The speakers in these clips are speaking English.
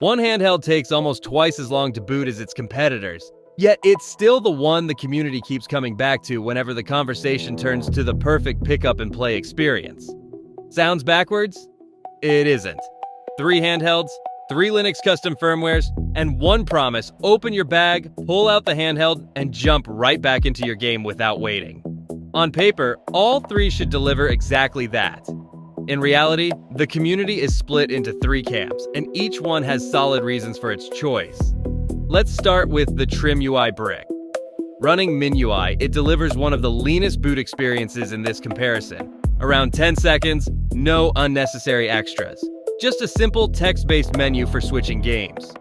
One handheld takes almost twice as long to boot as its competitors, yet it's still the one the community keeps coming back to whenever the conversation turns to the perfect pick-up-and-play experience. Sounds backwards? It isn't. 3 handhelds, 3 Linux custom firmwares, and one promise: open your bag, pull out the handheld, and jump right back into your game without waiting. On paper, all 3 should deliver exactly that. In reality, the community is split into 3 camps, and each one has solid reasons for its choice. Let's start with the TrimUI Brick. Running MinUI, it delivers one of the leanest boot experiences in this comparison. Around 10 seconds, no unnecessary extras. Just a simple text-based menu for switching games.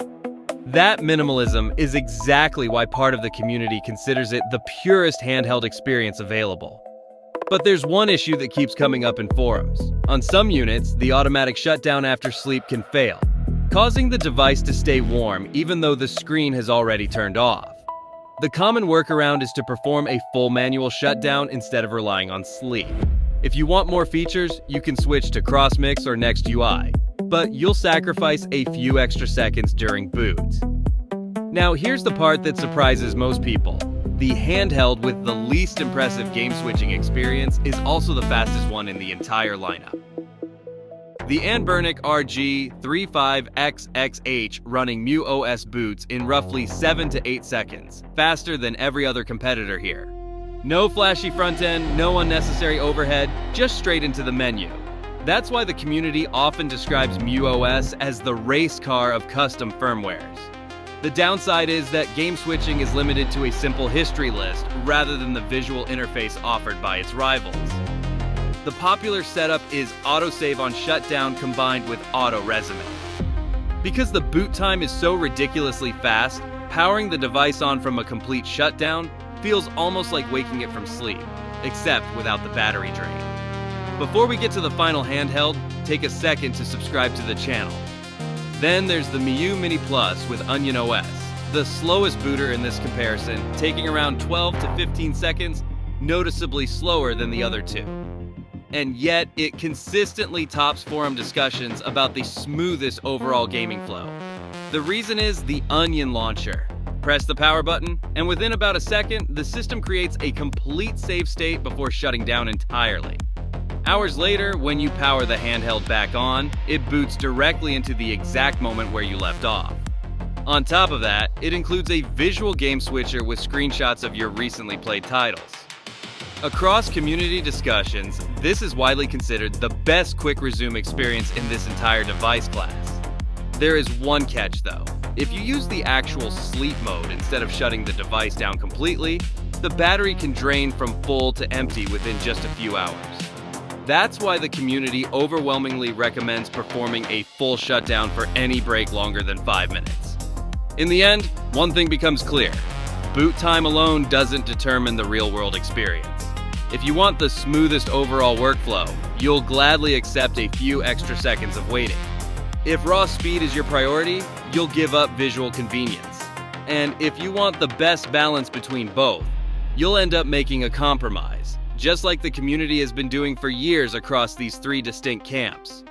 That minimalism is exactly why part of the community considers it the purest handheld experience available. But there's one issue that keeps coming up in forums. On some units, the automatic shutdown after sleep can fail, causing the device to stay warm even though the screen has already turned off. The common workaround is to perform a full manual shutdown instead of relying on sleep. If you want more features, you can switch to CrossMix or NextUI, but you'll sacrifice a few extra seconds during boot. Now here's the part that surprises most people. The handheld with the least impressive game switching experience is also the fastest one in the entire lineup. The Anbernic RG35XX H running muOS boots in roughly 7 to 8 seconds, faster than every other competitor here. No flashy front end, no unnecessary overhead, just straight into the menu. That's why the community often describes muOS as the race car of custom firmwares. The downside is that game switching is limited to a simple history list rather than the visual interface offered by its rivals. The popular setup is autosave on shutdown combined with auto resume. Because the boot time is so ridiculously fast, powering the device on from a complete shutdown feels almost like waking it from sleep, except without the battery drain. Before we get to the final handheld, take a second to subscribe to the channel. Then there's the Miyoo Mini Plus with Onion OS, the slowest booter in this comparison, taking around 12 to 15 seconds, noticeably slower than the other 2. And yet, it consistently tops forum discussions about the smoothest overall gaming flow. The reason is the Onion launcher. Press the power button, and within about a second, the system creates a complete save state before shutting down entirely. Hours later, when you power the handheld back on, it boots directly into the exact moment where you left off. On top of that, it includes a visual game switcher with screenshots of your recently played titles. Across community discussions, this is widely considered the best quick resume experience in this entire device class. There is one catch though. If you use the actual sleep mode instead of shutting the device down completely, the battery can drain from full to empty within just a few hours. That's why the community overwhelmingly recommends performing a full shutdown for any break longer than 5 minutes. In the end, one thing becomes clear. Boot time alone doesn't determine the real-world experience. If you want the smoothest overall workflow, you'll gladly accept a few extra seconds of waiting. If raw speed is your priority, you'll give up visual convenience. And if you want the best balance between both, you'll end up making a compromise, just like the community has been doing for years across these 3 distinct camps.